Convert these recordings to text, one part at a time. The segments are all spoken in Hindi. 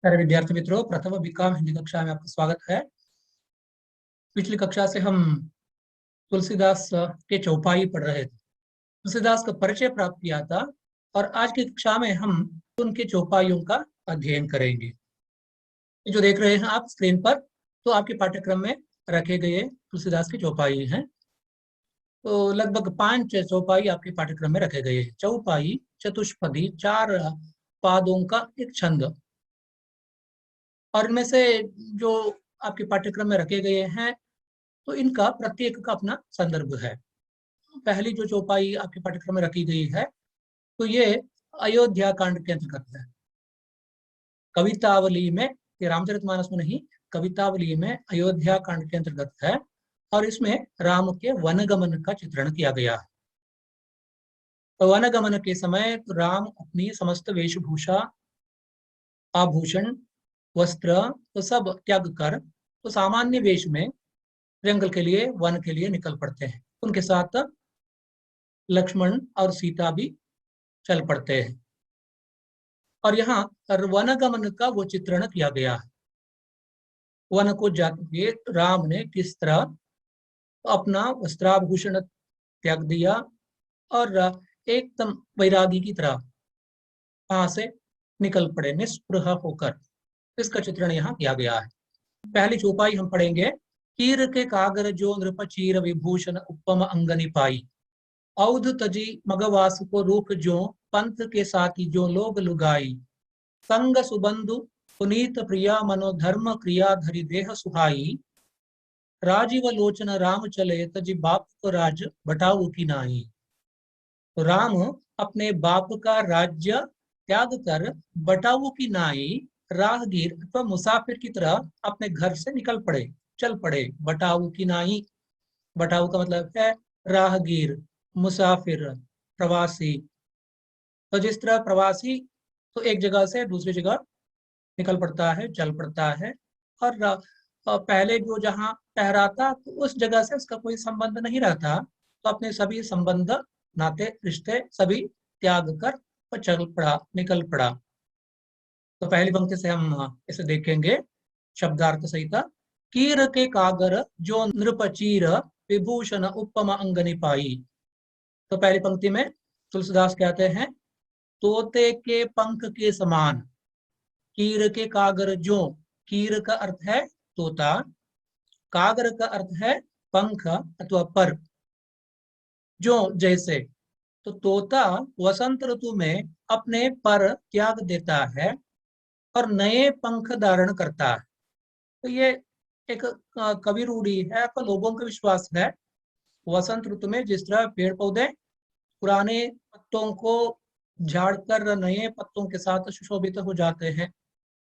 प्यारे विद्यार्थी मित्रों, प्रथम बीकॉम हिंदी कक्षा में आपका स्वागत है। पिछली कक्षा से हम तुलसीदास के चौपाई पढ़ रहे थे। तुलसीदास का परिचय प्राप्त किया था और आज की कक्षा में हम उनके चौपाइयों का अध्ययन करेंगे। जो देख रहे हैं आप स्क्रीन पर, तो आपके पाठ्यक्रम में रखे गए तुलसीदास की चौपाई हैं। तो लगभग 5 चौपाई आपके पाठ्यक्रम में रखे गए हैं। चौपाई चतुष्पदी, 4 पादों का एक छंद, और इनमें से जो आपके पाठ्यक्रम में रखे गए हैं तो इनका प्रत्येक का अपना संदर्भ है। पहली जो चौपाई आपके पाठ्यक्रम में रखी गई है तो ये अयोध्या कांड के अंतर्गत है। कवितावली में, ये रामचरितमानस में नहीं, कवितावली में अयोध्या कांड के अंतर्गत है और इसमें राम के वनगमन का चित्रण किया गया है। तो वनगमन के समय तो राम अपनी समस्त वेशभूषा, आभूषण, वस्त्र तो सब त्याग कर तो सामान्य वेश में जंगल के लिए, वन के लिए निकल पड़ते हैं। उनके साथ लक्ष्मण और सीता भी चल पड़ते हैं और यहाँ वनगमन का वो चित्रण किया गया है। वन को जाते हुए राम ने किस तरह अपना वस्त्राभूषण त्याग दिया और एकदम वैरागी की तरह वहां से निकल पड़े निस्पृह होकर, इसका चित्रण यहाँ किया गया है। पहली चौपाई हम पढ़ेंगे। कीर के कागर जो नृप चीर विभूषण उपम अंगनी पाई, औध तजी मगवास को रूप जो पंथ के साथी जो लोग लुगाई, संग सुबंधु पुनीत प्रिया मनोधर्म क्रिया धरि देह सुहाई, राजीव लोचन राम चले तजी बाप को राज बटाऊ की नाई। तो राम अपने बाप का राज्य त्याग कर बटाऊ की नाई, राहगीर अथवा मुसाफिर की तरह अपने घर से निकल पड़े, चल पड़े। बटाऊ की नाई, बटाऊ का मतलब है राहगीर, मुसाफिर, प्रवासी। तो जिस तरह प्रवासी तो एक जगह से दूसरी जगह निकल पड़ता है, चल पड़ता है, और पहले जो जहाँ ठहराता तो उस जगह से उसका कोई संबंध नहीं रहता, तो अपने सभी संबंध, नाते, रिश्ते सभी त्याग कर और चल पड़ा, निकल पड़ा। तो पहली पंक्ति से हम इसे देखेंगे शब्दार्थ सहित। कीर के कागर जो नृपचीर विभूषण उपमा अंगनी पाई। तो पहली पंक्ति में तुलसीदास कहते हैं, तोते के पंख के समान। कीर के कागर जो, कीर का अर्थ है तोता, कागर का अर्थ है पंख अथवा पर, जो जैसे। तो तोता वसंत ऋतु में अपने पर त्याग देता है और नए पंख धारण करता है। तो ये एक कवि रूढ़ी है, तो लोगों का विश्वास है। वसंत ऋतु में जिस तरह पेड़ पौधे पुराने पत्तों को झाड़कर नए पत्तों के साथ सुशोभित हो जाते हैं,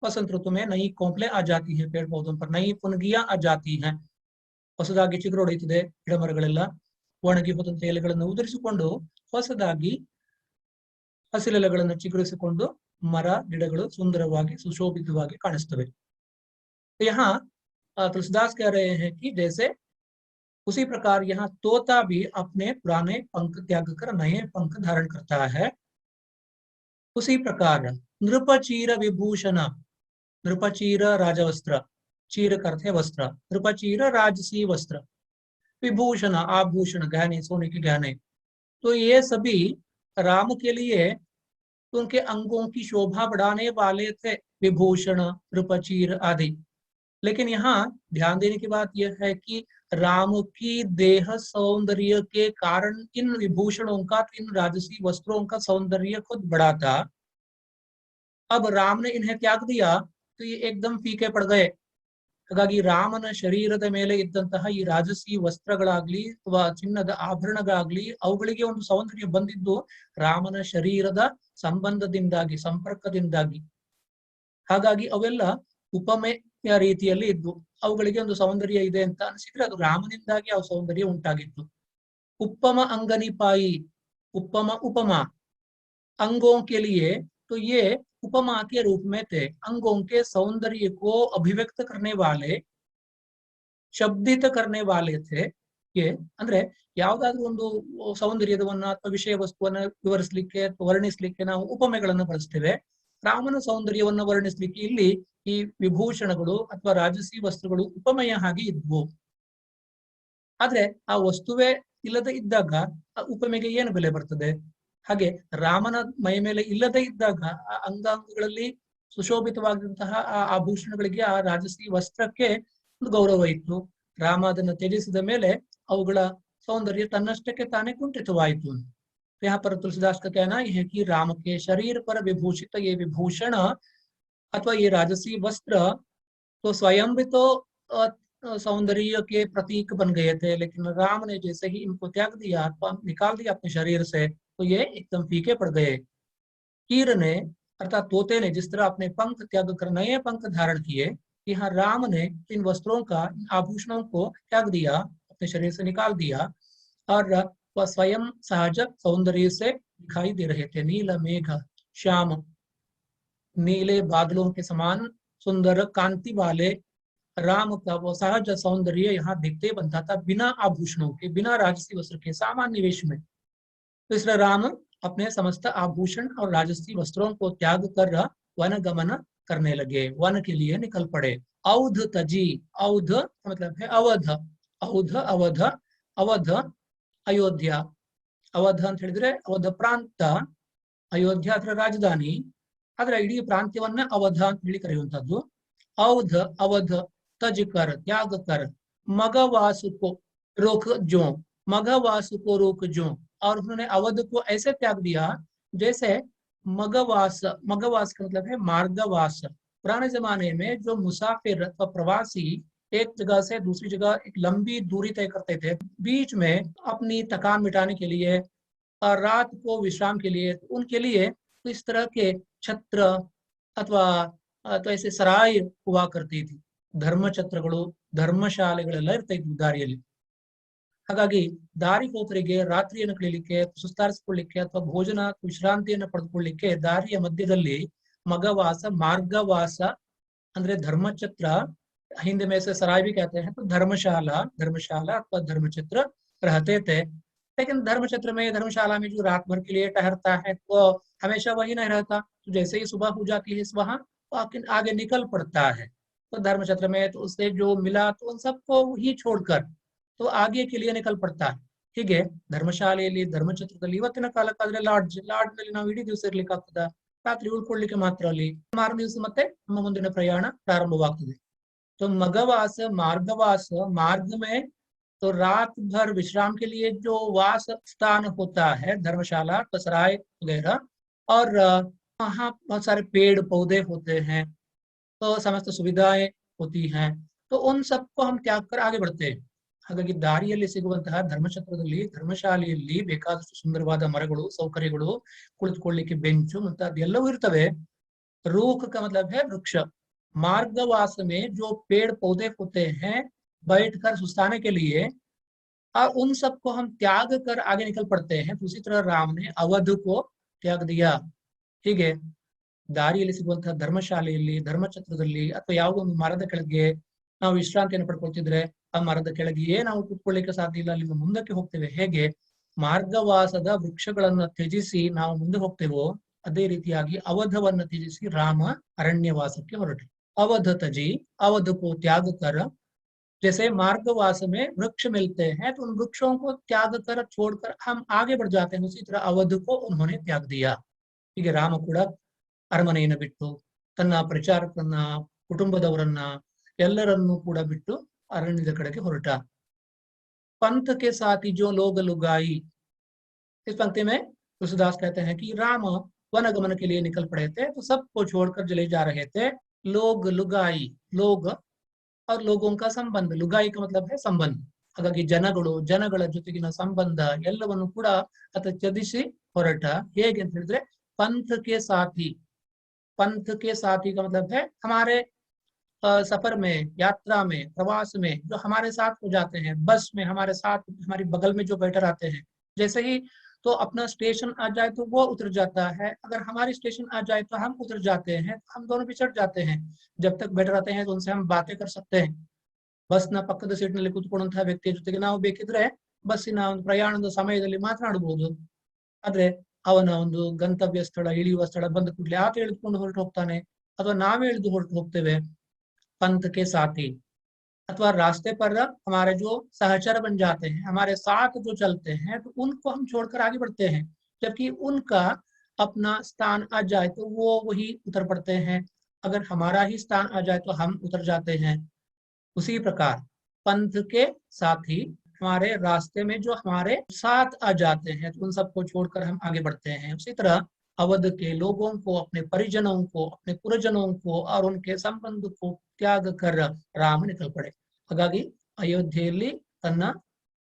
वसंत ऋतु में नई कोंपलें आ जाती हैं, पेड़ पौधों पर नई पुनगियां आ जाती हैं, ಹೊಸದಾಗಿ ಚಿಗುರೊಡೆಯುತ್ತದೆ ಗಿಡ ಮರಗಳೆಲ್ಲ, ಒಣಗಿ ಹೋದಂತ ಎಲೆಗಳನ್ನು ಉದುರಿಸಿಕೊಂಡು ಹೊಸದಾಗಿ ಹಸಿರೆಲೆಗಳನ್ನು ಚಿಗುರಿಸಿಕೊಂಡು मर गिड़गल सुंदरವಾಗಿ सुशोभितವಾಗಿ ಕಾಣಿಸ್ತವೆ। तो यहाँ तुलसीदास कह रहे हैं कि जैसे उसी प्रकार यहाँ तोता भी अपने पुराने पंख त्याग कर नए पंख धारण करता है, उसी प्रकार नृपचीर विभूषण, नृपचीर राजवस्त्र, चीर करते वस्त्र, नृपचीर राजसी वस्त्र, विभूषण आभूषण, गहने, सोने के गहने। तो ये सभी राम के लिए तो उनके अंगों की शोभा बढ़ाने वाले थे, विभूषण, नृपचीर आदि। लेकिन यहाँ ध्यान देने की बात यह है कि राम की देह सौंदर्य के कारण इन विभूषणों का, इन राजसी वस्त्रों का सौंदर्य खुद बढ़ा था। अब राम ने इन्हें त्याग दिया तो ये एकदम फीके पड़ गए। ಹಾಗಾಗಿ ರಾಮನ ಶರೀರದ ಮೇಲೆ ಇದ್ದಂತಹ ಈ ರಾಜಸಿ ವಸ್ತ್ರಗಳಾಗ್ಲಿ ಅಥವಾ ಚಿನ್ನದ ಆಭರಣಗಳಾಗ್ಲಿ ಅವುಗಳಿಗೆ ಒಂದು ಸೌಂದರ್ಯ ಬಂದಿದ್ದು ರಾಮನ ಶರೀರದ ಸಂಬಂಧದಿಂದಾಗಿ, ಸಂಪರ್ಕದಿಂದಾಗಿ. ಹಾಗಾಗಿ ಅವೆಲ್ಲ ಉಪಮೆಯ ರೀತಿಯಲ್ಲಿ ಇದ್ವು. ಅವುಗಳಿಗೆ ಒಂದು ಸೌಂದರ್ಯ ಇದೆ ಅಂತ ಅನಿಸಿದ್ರೆ ಅದು ರಾಮನಿಂದಾಗಿ ಆ ಸೌಂದರ್ಯ ಉಂಟಾಗಿತ್ತು. ಉಪ್ಪಮ ಅಂಗನಿಪಾಯಿ, ಉಪ್ಪಮ उपमा, अंगों के लिए तो ये उपमा के रूप में थे, अंगों के सौंदर्य को अभिव्यक्त करने वाले, ಶಬ್ದಿತ करने वाले थे ये। ಅಂದ್ರೆ ಯಾವುದಾದ್ರೂ ಒಂದು ಸೌಂದರ್ಯವನ್ನ ಅಥವಾ ವಿಷಯ ವಸ್ತುವನ್ನ ವಿವರಿಸಲಿಕ್ಕೆ ಅಥವಾ ವರ್ಣಿಸಲಿಕ್ಕೆ ನಾವು ಉಪಮೆಗಳನ್ನು ಬಳಸ್ತೇವೆ. ರಾಮನ ಸೌಂದರ್ಯವನ್ನು ವರ್ಣಿಸಲಿಕ್ಕೆ ಇಲ್ಲಿ ಈ ವಿಭೂಷಣಗಳು ಅಥವಾ ರಾಜಸಿ ವಸ್ತ್ರಗಳು ಉಪಮೇಯ ಆಗಿ ಇದ್ವು. ಆದ್ರೆ ಆ ವಸ್ತುವೇ ಇಲ್ಲದೆ ಇದ್ದಾಗ ಆ ಉಪಮೆಗೆ ಏನು ಬೆಲೆ ಬರ್ತದೆ? ಹಾಗೆ ರಾಮನ ಮೈ ಮೇಲೆ ಇಲ್ಲದೆ ಇದ್ದಾಗ ಆ ಅಂಗಾಂಗಗಳಲ್ಲಿ ಸುಶೋಭಿತವಾಗಿರುವಂತಹ ಆ ಆಭೂಷಣಗಳಿಗೆ, ಆ ರಾಜಸಿ ವಸ್ತ್ರಕ್ಕೆ ಒಂದು ಗೌರವ ಇತ್ತು. ರಾಮ ಅದನ್ನು ತ್ಯಜಿಸಿದ ಮೇಲೆ ಅವುಗಳ सौंदर्य तन्नष्टके ताने कुंठितवायितु। यहाँ पर तुलसीदास का कहना यह है कि राम के शरीर पर विभूषित ये विभूषण अथवा ये राजसी वस्त्र तो स्वयं भी तो सौंदर्य के प्रतीक बन गए थे, लेकिन राम ने जैसे ही इनको त्याग दिया अथवा निकाल दिया अपने शरीर से, तो ये एकदम फीके पड़ गए। कीर ने अर्थात तोते ने जिस तरह अपने पंख त्याग कर नए पंख धारण किए, यहाँ राम ने इन वस्त्रों का, इन आभूषणों को त्याग दिया, अपने शरीर से निकाल दिया, और वह स्वयं सहज सौंदर्य से दिखाई दे रहे थे। नील मेघ श्याम, नीले बादलों के समान सुंदर कांति वाले राम का वो सहज सौंदर्य यहाँ दिखते बनता था, बिना आभूषणों के, बिना राजसी वस्त्र के, सामान्य वेश में। तो इसलिए राम अपने समस्त आभूषण और राजसी वस्त्रों को त्याग कर वन गमन करने लगे, वन के लिए निकल पड़े। औध तजी, औध मतलब है अवध, औध अवध, अवध अयोध्या, अवध ಅಂತ ಹೇಳಿದ್ರೆ ಅವಧ ಪ್ರಾಂತ, ಅಯೋಧ್ಯ ಅದರ ರಾಜಧಾನಿ, ಅದರ ಇಡೀ ಪ್ರಾಂತ್ಯವನ್ನ ಅವಧ ಅಂತ ಹೇಳಿ ಕರೆಯುವಂತದ್ದು। औध अवध तज कर त्याग कर, मगवास को रोक जो, मगवास को रोक जो, और उन्होंने अवध को ऐसे त्याग दिया जैसे मगवास, मगवास का मतलब है मार्गवास। पुराने जमाने में जो मुसाफिर अथवा प्रवासी एक जगह से दूसरी जगह एक लंबी दूरी तय करते थे, बीच में अपनी थकान मिटाने के लिए और रात को विश्राम के लिए, उनके लिए तो इस तरह के छत्र अथवा तो ऐसे सराय हुआ करती थी, ಧರ್ಮಛತ್ರಗಳು, ಧರ್ಮಶಾಲೆಗಳೆಲ್ಲ ಇರ್ತಾ ಇದ್ವು ದಾರಿಯಲ್ಲಿ। ಹಾಗಾಗಿ ದಾರಿ ಹೋಕರಿಗೆ ರಾತ್ರಿಯನ್ನು ಕಳೀಲಿಕ್ಕೆ, ಸುಸ್ತಾರಿಸಿಕೊಳ್ಳಿಕ್ಕೆ ಅಥವಾ ಭೋಜನ ವಿಶ್ರಾಂತಿಯನ್ನು ಪಡೆದುಕೊಳ್ಳಿಕ್ಕೆ ದಾರಿಯ ಮಧ್ಯದಲ್ಲಿ ಮಗವಾಸ, ಮಾರ್ಗವಾಸ ಅಂದ್ರೆ ಧರ್ಮಛತ್ರ, हिंदी में से सराय भी कहते हैं, तो धर्मशाला, धर्मशाला अथवा धर्मछत्र रहते थे। लेकिन धर्मछत्र में, धर्मशाला में जो रात भर के लिए ठहरता है वो हमेशा वही नहीं रहता, तो जैसे ही सुबह हो जाती है वहां आगे निकल पड़ता है। तो धर्मछत्र में तो उससे जो मिला तो उन सबको ही छोड़कर तो आगे के लिए निकल पड़ता है। ಹೀಗೆ ಧರ್ಮಶಾಲೆಯಲ್ಲಿ, ಧರ್ಮಛತ್ರದಲ್ಲಿ ಇವತ್ತಿನ ಕಾಲಕ್ಕಾದ್ರೆ ಲಾಡ್ಜ್, ಲಾಡ್ಜ್ ನಲ್ಲಿ ನಾವು ಇಡೀ ದಿವಸ ಇರ್ಲಿಕ್ಕೆ ಆಗ್ತದ? ರಾತ್ರಿ ಉಳ್ಕೊಳ್ಳಿಕ್ಕೆ ಮಾತ್ರ ಅಲ್ಲಿ, ಮಾರನೇ ದಿವಸ ಮತ್ತೆ ನಮ್ಮ ಮುಂದಿನ ಪ್ರಯಾಣ ಪ್ರಾರಂಭವಾಗ್ತದೆ। तो मगवास, मार्गवास, मार्ग में तो रात भर विश्राम के लिए जो वास स्थान होता है, धर्मशाला, सराय वगैरह, और वहाँ बहुत सारे पेड़ पौधे होते हैं, तो समस्त सुविधाएं होती हैं, तो उन सबको हम त्याग कर आगे बढ़ते हैं। ಹಾಗಾಗಿ ದಾರಿಯಲ್ಲಿ ಸಿಗುವಂತಹ ಧರ್ಮಛತ್ರದಲ್ಲಿ, ಧರ್ಮಶಾಲೆಯಲ್ಲಿ ಬೇಕಾದಷ್ಟು ಸುಂದರವಾದ ಮರಗಳು, ಸೌಕರ್ಯಗಳು, ಕುಳಿತುಕೊಳ್ಳಿಕ್ಕೆ ಬೆಂಚು ಮತ್ತು ಅದೆಲ್ಲವೂ ಇರ್ತವೆ। रूख का मतलब है वृक्ष। मार्गवास में जो पेड़ पौधे होते हैं बैठकर सुस्ताने के लिए, और उन सबको हम त्याग कर आगे निकल पड़ते हैं। तो उसी तरह राम ने अवध को त्याग दिया। ಹೀಗೆ ದಾರಿಯಲ್ಲಿ ಸಿಗುವಂತಹ ಧರ್ಮಶಾಲೆಯಲ್ಲಿ, ಧರ್ಮಛತ್ರದಲ್ಲಿ ಅಥವಾ ಯಾವುದೋ ಒಂದು ಮರದ ಕೆಳಗೆ ನಾವು ವಿಶ್ರಾಂತಿಯನ್ನು ಪಡ್ಕೊಳ್ತಿದ್ರೆ ಆ ಮರದ ಕೆಳಗೆಯೇ ನಾವು ಕೂತ್ಕೊಳ್ಳಿಕ್ಕೆ ಸಾಧ್ಯ ಇಲ್ಲ, ಅಲ್ಲಿಂದ ಮುಂದಕ್ಕೆ ಹೋಗ್ತೇವೆ। ಹೇಗೆ ಮಾರ್ಗವಾಸದ ವೃಕ್ಷಗಳನ್ನು ತ್ಯಜಿಸಿ ನಾವು ಮುಂದೆ ಹೋಗ್ತೇವೋ, ಅದೇ ರೀತಿಯಾಗಿ ಅವಧವನ್ನು ತ್ಯಜಿಸಿ ರಾಮ ಅರಣ್ಯವಾಸಕ್ಕೆ ಹೊರಟರು। अवध तजी, अवध को त्याग कर, जैसे मार्गवास में वृक्ष मिलते हैं तो उन वृक्षों को त्याग कर, छोड़कर हम आगे बढ़ जाते हैं, उसी तरह अवध को उन्होंने त्याग दिया। ಹೀಗೆ ರಾಮ ಕೂಡ ಅರಮನೆಯನ್ನು ಬಿಟ್ಟು ತನ್ನ ಪ್ರಚಾರಕರನ್ನ, ಕುಟುಂಬದವರನ್ನ ಎಲ್ಲರನ್ನೂ ಕೂಡ ಬಿಟ್ಟು ಅರಣ್ಯದ ಕಡೆಗೆ ಹೊರಟ। पंथ के साथी जो लोग लुगाई, इस पंक्ति में तुलसीदास कहते हैं कि राम वन गमन के लिए निकल पड़े थे, तो सबको छोड़कर चले जा रहे थे। लोग, लुगाई, लोग और लोगों का संबंध, लुगाई का मतलब है संबंध। ಹಾಗಾಗಿ ಜನಗಳು, ಜನಗಳ ಜೊತೆಗಿನ ಸಂಬಂಧ ಎಲ್ಲವನ್ನು ಕೂಡ ಆತ ತ್ಯಜಿಸಿ ಹೊರಟ। ಹೇಗೆ ಅಂತ ಹೇಳಿದ್ರೆ पंथ के साथी, पंथ के साथी का मतलब है हमारे सफर में, यात्रा में, प्रवास में जो हमारे साथ हो जाते हैं, बस में हमारे साथ, हमारी बगल में जो बैठे रहते हैं, जैसे ही तो अपना स्टेशन आ जाए तो वो उतर जाता है, अगर हमारी स्टेशन आ जाए तो हम उतर जाते हैं, हम दोनों भी चढ़ जाते हैं। जब तक बैठे रहते हैं तो उनसे हम बातें कर सकते हैं। ಬಸ್ನ ಪಕ್ಕದ ಸೀಟ್ನಲ್ಲಿ ಕೂತ್ಕೊಳ್ಳುವಂತಹ ವ್ಯಕ್ತಿಯ ಜೊತೆಗೆ ನಾವು ಬೇಕಿದ್ರೆ ಬಸ್ಸಿನ ಒಂದು ಪ್ರಯಾಣದ ಸಮಯದಲ್ಲಿ ಮಾತನಾಡಬಹುದು, ಆದ್ರೆ ಅವನ ಒಂದು ಗಂತವ್ಯ ಸ್ಥಳ, ಇಳಿಯುವ ಸ್ಥಳ ಬಂದ ಕೂಡಲೇ ಆತ ಎಳೆದುಕೊಂಡು ಹೊರಟು ಹೋಗ್ತಾನೆ, अथवा नावे इಳಿದು ಹೋಗ್ತೇವೆ पंथ के साथी, अथवा रास्ते पर हमारे जो सहचर बन जाते हैं, हमारे साथ जो चलते हैं, तो उनको हम छोड़कर आगे बढ़ते हैं, जबकि उनका अपना स्थान आ जाए तो वो वही उतर पड़ते हैं, अगर हमारा ही स्थान आ जाए तो हम उतर जाते हैं। उसी प्रकार पंथ के साथी हमारे रास्ते में जो हमारे साथ आ जाते हैं, तो उन सबको छोड़कर हम आगे बढ़ते हैं। उसी तरह अवध के लोगों को, अपने परिजनों को, अपने पुरजनों को और उनके संबंध को त्याग कर राम निकल पड़े। ಹಾಗಾಗಿ ಅಯೋಧ್ಯೆಯಲ್ಲಿ ತನ್ನ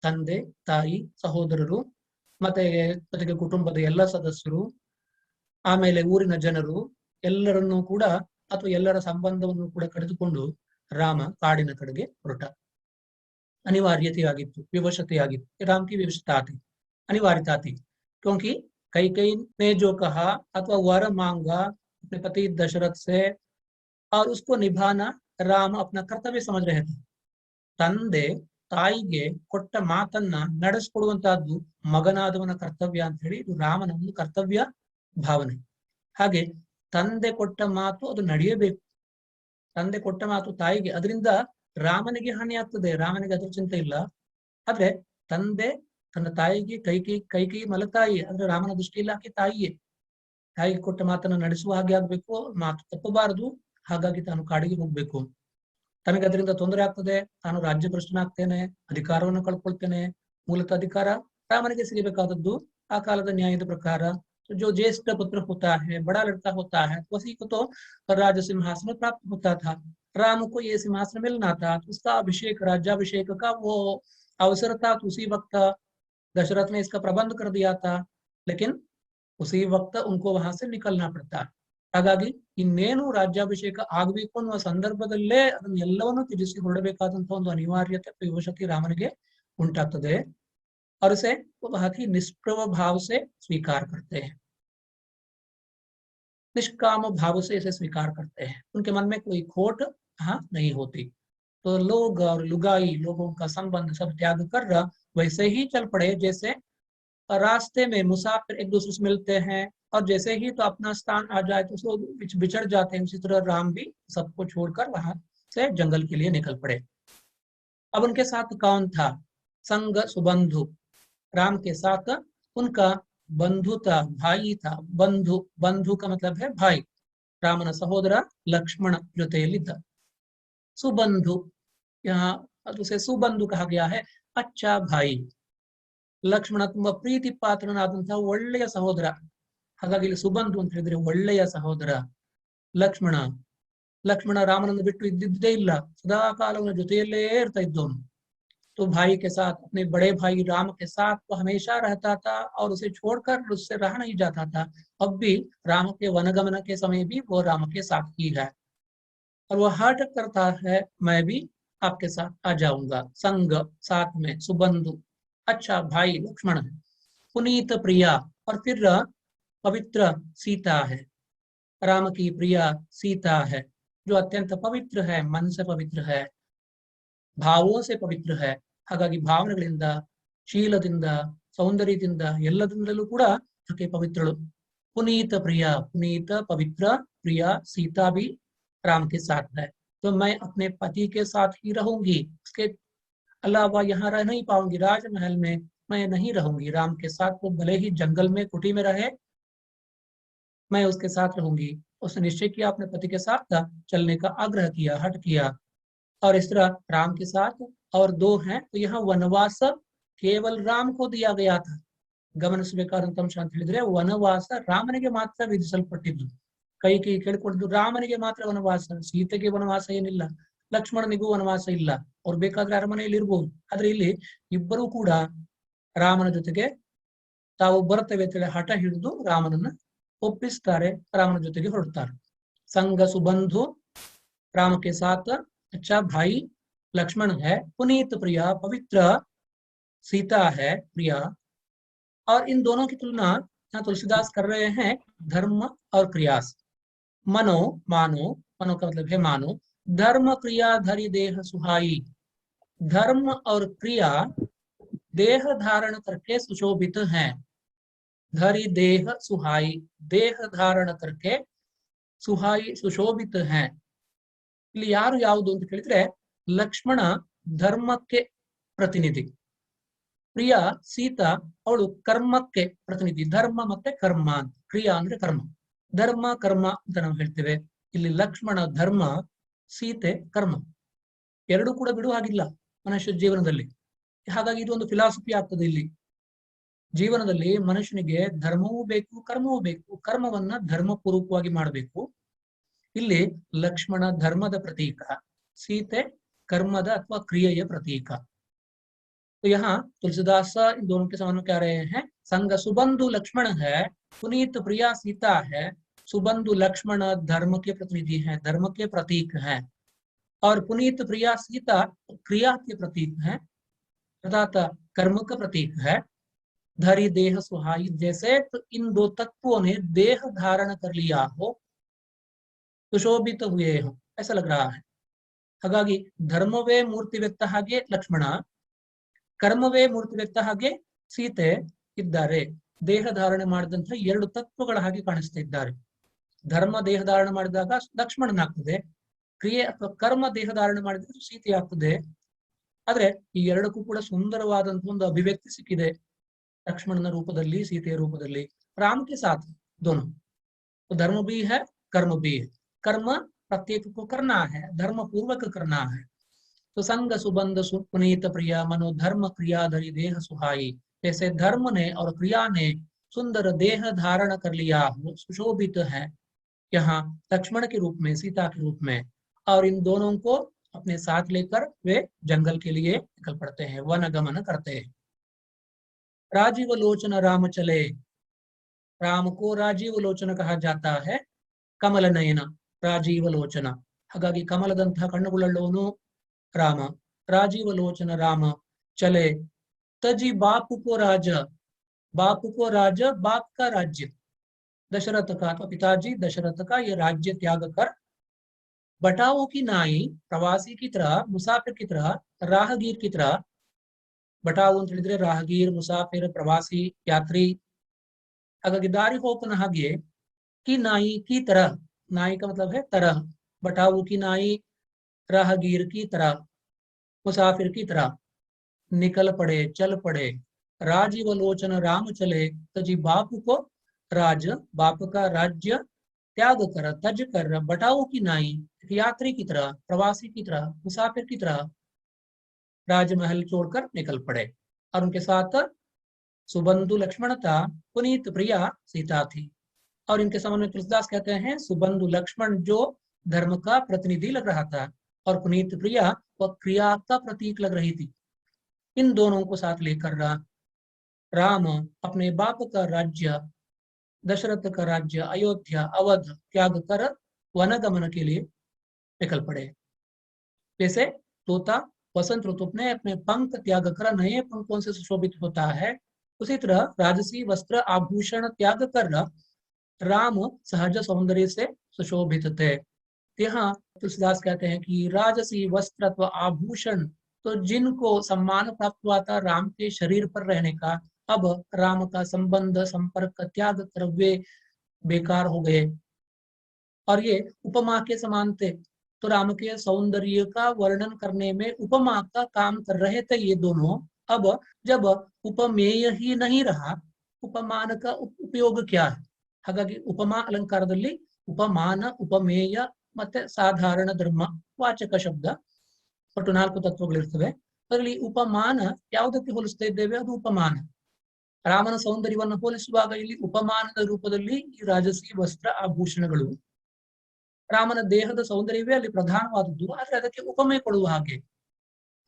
ತಂದೆ, ತಾಯಿ, ಸಹೋದರರು ಮತ್ತೆ ಜೊತೆಗೆ ಕುಟುಂಬದ ಎಲ್ಲ ಸದಸ್ಯರು, ಆಮೇಲೆ ಊರಿನ ಜನರು ಎಲ್ಲರನ್ನೂ ಕೂಡ ಅಥವಾ ಎಲ್ಲರ ಸಂಬಂಧವನ್ನು ಕೂಡ ಕಡಿದುಕೊಂಡು ರಾಮ ಕಾಡಿನ ಕಡೆಗೆ ಹೊರಟ। अनिवार्यತೆಯಾಗಿತ್ತು, विवशತೆಯಾಗಿತ್ತು। राम की विवशता थी, अनिवार्यता थी, क्योंकि कैकेयी ने जो कहा अथवा वर मांगा अपने पति दशरथ से, और उसको निभाना राम अपना कर्तव्य समझ रहे थे। ತಂದೆ ತಾಯಿಗೆ ಕೊಟ್ಟ ಮಾತನ್ನ ನಡೆಸಿಕೊಡುವಂತಹದ್ದು ಮಗನಾದವನ ಕರ್ತವ್ಯ ಅಂತ ಹೇಳಿ ಇದು ರಾಮನ ಒಂದು ಕರ್ತವ್ಯ ಭಾವನೆ। ಹಾಗೆ ತಂದೆ ಕೊಟ್ಟ ಮಾತು ಅದು ನಡೆಯಬೇಕು, ತಂದೆ ಕೊಟ್ಟ ಮಾತು ತಾಯಿಗೆ, ಅದರಿಂದ ರಾಮನಿಗೆ ಹಾನಿ ಆಗ್ತದೆ, ರಾಮನಿಗೆ ಅದ್ರ ಚಿಂತೆ ಇಲ್ಲ। ಆದ್ರೆ ತಂದೆ ತನ್ನ ತಾಯಿಗೆ ಕೈಕೇಯಿ ಮಲತಾಯಿ, ಅಂದ್ರೆ ರಾಮನ ದೃಷ್ಟಿಯಲ್ಲಿ ಆಕೆ ತಾಯಿಯೇ, ತಾಯಿಗೆ ಕೊಟ್ಟ ಮಾತನ್ನು ನಡೆಸುವ ಹಾಗೆ ಆಗ್ಬೇಕು, ಮಾತು ತಪ್ಪಬಾರದು, ಹಾಗಾಗಿ ತಾನು ಕಾಡಿಗೆ ಹೋಗ್ಬೇಕು। ತನಗೆ ಅದರಿಂದ ತೊಂದರೆ ಆಗ್ತದೆ, ತಾನು ರಾಜ್ಯ ಭ್ರಷ್ಟನಾಗ್ತೇನೆ, ಅಧಿಕಾರವನ್ನು ಕಳ್ಕೊಳ್ತೇನೆ, ಮೂಲತಃ ಅಧಿಕಾರ ರಾಮನಿಗೆ ಸಿಗಬೇಕಾದದ್ದು ಆ ಕಾಲದ ನ್ಯಾಯದ प्रकार। जो ज्येष्ठ पुत्र होता है, बड़ा लड़का होता है, उसी को तो राज सिंहासन प्राप्त होता था। राम को ये सिंहासन मिलना था, तो उसका अभिषेक, राज्याभिषेक का वो अवसर था, तो उसी वक्त दशरथ ने इसका प्रबंध कर दिया था, लेकिन उसी वक्त उनको वहां से निकलना पड़ता। ಹಾಗಾಗಿ ಇನ್ನೇನು ರಾಜ್ಯಾಭಿಷೇಕ ಆಗಬೇಕು ಅನ್ನುವ ಸಂದರ್ಭದಲ್ಲೇ ಅದನ್ನ ಎಲ್ಲವನ್ನೂ ತ್ಯಜಿಸಿ ಹೊರಡಬೇಕಾದಂತ ಒಂದು ಅನಿವಾರ್ಯತೆ, ವಿವಶತೆ ರಾಮನಿಗೆ उठाते और उसे वो बहुत ही निष्प्रभ भाव से स्वीकार करते हैं, निष्काम भाव से इसे स्वीकार करते हैं। उनके मन में कोई खोट हाँ नहीं होती। तो लोग और लुगाई लोगों का संबंध सब त्याग कर वैसे ही चल पड़े जैसे रास्ते में मुसाफिर एक दूसरे से मिलते हैं, और जैसे ही तो अपना स्थान आ जाए तो उसको बिछड़ जाते हैं। उसी तरह राम भी सबको छोड़कर वहां से जंगल के लिए निकल पड़े। अब उनके साथ कौन था? संग सुबंधु, राम के साथ उनका बंधु था, भाई था। बंधु, बंधु का मतलब है भाई, रामन सहोदर लक्ष्मण ಜೊತೆಯಲ್ಲಿದ್ದ। सुबंधु, यहाँ उसे सुबंधु कहा गया है, अच्छा भाई। ಲಕ್ಷ್ಮಣ ತುಂಬಾ ಪ್ರೀತಿ ಪಾತ್ರನಾದಂತಹ ಒಳ್ಳೆಯ ಸಹೋದರ, ಹಾಗಾಗಿ ಇಲ್ಲಿ ಸುಬಂಧು ಅಂತ ಹೇಳಿದ್ರೆ ಒಳ್ಳೆಯ ಸಹೋದರ ಲಕ್ಷ್ಮಣ। लक्ष्मण रामनನ್ನು ಬಿಟ್ಟು ಇದ್ದಿದ್ದೇ ಇಲ್ಲ, ಸದಾ ಕಾಲ ಜೊತೆಯಲ್ಲೇ ಇರ್ತಾ ಇದ್ದವನು। तो भाई के साथ, अपने बड़े भाई राम के साथ वो हमेशा रहता था और उसे छोड़कर उससे रहा नहीं जाता था। अब भी राम के वनगमन के समय भी वो राम के साथ ही है, और वो हट करता है, मैं भी आपके साथ आ जाऊंगा। संग, साथ में, सुबंधु, अच्छा भाई लक्ष्मण है। पुनीत प्रिया, और फिर पवित्र सीता है, राम की प्रिया सीता है, जो अत्यंत पवित्र है, मन से पवित्र है, ಭಾವೋ से ಪವಿತ್ರ है। ಹಾಗಾಗಿ ಭಾವನೆಗಳಿಂದ, ಶೀಲದಿಂದ, ಸೌಂದರ್ಯದಿಂದ, ಎಲ್ಲದಿಂದಲೂ ಕೂಡ ಆಕೆ ಪವಿತ್ರಳು। पुनीत प्रिया, पुनीत पवित्र प्रिया सीता भी राम के साथ है। तो मैं अपने पति के साथ ही रहूंगी, उसके अलावा यहाँ रह नहीं पाऊंगी, राजमहल में मैं नहीं रहूंगी। राम के साथ वो भले ही जंगल में कुटी में रहे, मैं उसके साथ रहूंगी। उसने निश्चय किया, अपने पति के साथ चलने का आग्रह किया, हट किया। और इस तरह राम के साथ और दो हैं, तो यहाँ वनवास केवल राम को दिया गया था। ಗಮನಿಸಬೇಕಾದಂತ ಅಂಶ ಅಂತ ಹೇಳಿದ್ರೆ ವನವಾಸ ರಾಮನಿಗೆ ಮಾತ್ರ ವಿಧಿಸಲ್ಪಟ್ಟಿದ್ದು। ಕೈಕೇಯಿ ಕೇಳಿಕೊಂಡಿದ್ದು ರಾಮನಿಗೆ ಮಾತ್ರ ವನವಾಸ, ಸೀತೆಗೆ ವನವಾಸ ಏನಿಲ್ಲ, ಲಕ್ಷ್ಮಣನಿಗೂ ವನವಾಸ ಇಲ್ಲ, ಅವ್ರು ಬೇಕಾದ್ರೆ ಅರಮನೆಯಲ್ಲಿ ಇರ್ಬೋದು। ಆದ್ರೆ ಇಲ್ಲಿ ಇಬ್ಬರೂ ಕೂಡ ರಾಮನ ಜೊತೆಗೆ ತಾವು ಬರ್ತೇವೆ ಅಂತೇಳಿ ಹಠ ಹಿಡಿದು ರಾಮನನ್ನ ಒಪ್ಪಿಸ್ತಾರೆ, ರಾಮನ ಜೊತೆಗೆ ಹೊರಡ್ತಾರೆ। ಸಂಗ ಸುಬಂಧು, राम के साथ अच्छा भाई लक्ष्मण है, पुनीत प्रिया पवित्र सीता है प्रिया। और इन दोनों की तुलना यहाँ तुलसीदास कर रहे हैं धर्म और क्रियास। मनो, मानो, मनो का मतलब है मानो, धर्म क्रिया धरि देह सुहाई। धर्म और क्रिया देह धारण करके सुशोभित हैं। धरि देह सुहाई, देह धारण करके ಸುಹಾಯಿ ಸುಶೋಭಿತ ಹೈ. ಇಲ್ಲಿ ಯಾರು ಯಾವುದು ಅಂತ ಕೇಳಿದ್ರೆ ಲಕ್ಷ್ಮಣ ಧರ್ಮಕ್ಕೆ ಪ್ರತಿನಿಧಿ, ಪ್ರಿಯಾ ಸೀತಾ ಅವಳು ಕರ್ಮಕ್ಕೆ ಪ್ರತಿನಿಧಿ. ಧರ್ಮ ಮತ್ತೆ ಕರ್ಮ ಅಂತ, ಕ್ರಿಯಾ ಅಂದ್ರೆ ಕರ್ಮ, ಧರ್ಮ ಕರ್ಮ ಅಂತ ನಾವು ಹೇಳ್ತೇವೆ. ಇಲ್ಲಿ ಲಕ್ಷ್ಮಣ ಧರ್ಮ, ಸೀತೆ ಕರ್ಮ, ಎರಡು ಕೂಡ ಬಿಡುವ ಹಾಗಿಲ್ಲ ಮನುಷ್ಯ ಜೀವನದಲ್ಲಿ. ಹಾಗಾಗಿ ಇದು ಒಂದು ಫಿಲಾಸಫಿ ಆಗ್ತದೆ. ಇಲ್ಲಿ ಜೀವನದಲ್ಲಿ ಮನುಷ್ಯನಿಗೆ ಧರ್ಮವೂ ಬೇಕು ಕರ್ಮವೂ ಬೇಕು, ಕರ್ಮವನ್ನ ಧರ್ಮಪೂರ್ವಕವಾಗಿ ಮಾಡಬೇಕು. ಇಲ್ಲಿ ಲಕ್ಷ್ಮಣ ಧರ್ಮದ ಪ್ರತೀಕ, सीते कर्मद अथवा क्रियेय प्रतीक। तो यहाँ तुलसीदास इन दोनों के समान में क्या रहे हैं, संग सुबंधु लक्ष्मण है, पुनीत प्रिया सीता है। सुबंधु लक्ष्मण धर्म के प्रतिनिधि हैं, धर्म के प्रतीक हैं, और पुनीत प्रिया सीता क्रिया के प्रतीक हैं अर्थात कर्म का प्रतीक है। धरी देह सुहाई, जैसे तो इन दो तत्वों ने देह धारण कर लिया हो, सुशोभित हुए हो, ऐसा लग रहा है। ಹಾಗಾಗಿ ಧರ್ಮವೇ ಮೂರ್ತಿ ವ್ಯಕ್ತ ಹಾಗೆ ಲಕ್ಷ್ಮಣ, ಕರ್ಮವೇ ಮೂರ್ತಿ ವ್ಯಕ್ತ ಹಾಗೆ ಸೀತೆ ಇದ್ದಾರೆ. ದೇಹ ಧಾರಣೆ ಮಾಡಿದಂತಹ ಎರಡು ತತ್ವಗಳ ಹಾಗೆ ಕಾಣಿಸ್ತಾ ಇದ್ದಾರೆ. ಧರ್ಮ ದೇಹ ಧಾರಣೆ ಮಾಡಿದಾಗ ಲಕ್ಷ್ಮಣನಾಗ್ತದೆ, ಕ್ರಿಯೆ ಅಥವಾ ಕರ್ಮ ದೇಹ ಧಾರಣೆ ಮಾಡಿದ್ರೆ ಸೀತೆ ಆಗ್ತದೆ. ಆದ್ರೆ ಈ ಎರಡಕ್ಕೂ ಕೂಡ ಸುಂದರವಾದಂತಹ ಒಂದು ಅಭಿವ್ಯಕ್ತಿ ಸಿಕ್ಕಿದೆ, लक्ष्मण रूपದಲ್ಲಿ सीते रूपದಲ್ಲಿ। राम के साथ दोनों, तो धर्म भी है कर्म भी है। कर्म प्रत्येक को करना है, धर्म पूर्वक करना है। तो संग सुबंध पुनीत प्रिया मनो धर्म क्रिया धरी देह सुहाई, जैसे धर्म ने और क्रिया ने सुंदर देह धारण कर लिया, सुशोभित है यहाँ लक्ष्मण के रूप में, सीता के रूप में। और इन दोनों को अपने साथ लेकर वे जंगल के लिए निकल पड़ते हैं, वन गमन करते हैं। राजीव लोचन राम चले, राम को राजीव लोचन कहा जाता है। कमल नयन राजीव लोचन, ಹಾಗಾಗಿ ಕಮಲದಂತಹ ಕಣ್ಣುಗಳುಳ್ಳವನು ರಾಮ। राजीव लोचन राम चले, तजी बाप को राज, बाप को राज बाप का राज्य, दशरथ का तो पिताजी दशरथ का ये राज्य त्याग कर बटाओ की नाई, प्रवासी की तरह मुसाफिर की तरह राहगीर की तरह। ಬಟಾವು ಅಂತ ಹೇಳಿದ್ರೆ ರಾಹಗೀರ್, ಮುಸಾಫಿರ್, ಪ್ರವಾಸಿ, ಯಾತ್ರಿ। ಹಾಗಾಗಿ ದಾರಿ ಹೋಪನ ಹಾಗೆ ಕಿ ನಾಯಿ ಕಿ ತರ, ನಾಯಿ का मतलब है तरह, बटाऊ की नाई राहगीर की तरह मुसाफिर की तरह निकल पड़े, चल पड़े। राजीव लोचन राम चले, तजी बाप को राज, बाप का राज्य त्याग कर, तज कर बटाऊ की नाई, यात्री की तरह, प्रवासी की तरह, मुसाफिर की तरह राजमहल छोड़कर निकल पड़े। और उनके साथ सुबंधु लक्ष्मण था, पुनीत प्रिया सीता थी। और इनके संबंध में तुलसीदास कहते हैं सुबंधु लक्ष्मण जो धर्म का प्रतिनिधि लग रहा था, और पुनीत प्रिया वह क्रिया का प्रतीक लग रही थी। इन दोनों को साथ लेकर राम अपने बाप का राज्य, दशरथ का राज्य, अयोध्या, अवध त्याग कर वनगमन के लिए निकल पड़े। जैसे तोता वसंत ऋतु में अपने पंख त्याग कर नए पंखों से सुशोभित होता है, उसी तरह राजसी वस्त्र आभूषण त्याग कर राम सहज सौंदर्य से सुशोभित थे। यहाँ तुलसीदास कहते हैं कि राजसी वस्त्र अथवा आभूषण, तो जिनको सम्मान प्राप्त हुआ था राम के शरीर पर रहने का, अब राम का संबंध संपर्क त्याग कर वे बेकार हो गए और ये उपमा के समान थे। तो राम के सौंदर्य का वर्णन करने में उपमा का काम कर रहे थे ये दोनों। अब जब उपमेय ही नहीं रहा, उपमान का उपयोग क्या है? ಹಾಗಾಗಿ ಉಪಮಾ ಅಲಂಕಾರದಲ್ಲಿ ಉಪಮಾನ, ಉಪಮೇಯ ಮತ್ತೆ ಸಾಧಾರಣ ಧರ್ಮ ವಾಚಕ ಶಬ್ದ ಒಟ್ಟು 4 ತತ್ವಗಳಿರ್ತವೆ. ಅದರಲ್ಲಿ ಉಪಮಾನ ಯಾವುದಕ್ಕೆ ಹೋಲಿಸ್ತಾ ಇದ್ದೇವೆ, ಅದು ಉಪಮಾನ। ರಾಮನ ಸೌಂದರ್ಯವನ್ನು ಹೋಲಿಸುವಾಗ ಇಲ್ಲಿ ಉಪಮಾನದ ರೂಪದಲ್ಲಿ ಈ ರಾಜಸಿ ವಸ್ತ್ರ ಆಭೂಷಣಗಳು, ರಾಮನ ದೇಹದ ಸೌಂದರ್ಯವೇ ಅಲ್ಲಿ ಪ್ರಧಾನವಾದದ್ದು, ಆದ್ರೆ ಅದಕ್ಕೆ ಉಪಮೆ ಕೊಡುವ ಹಾಗೆ,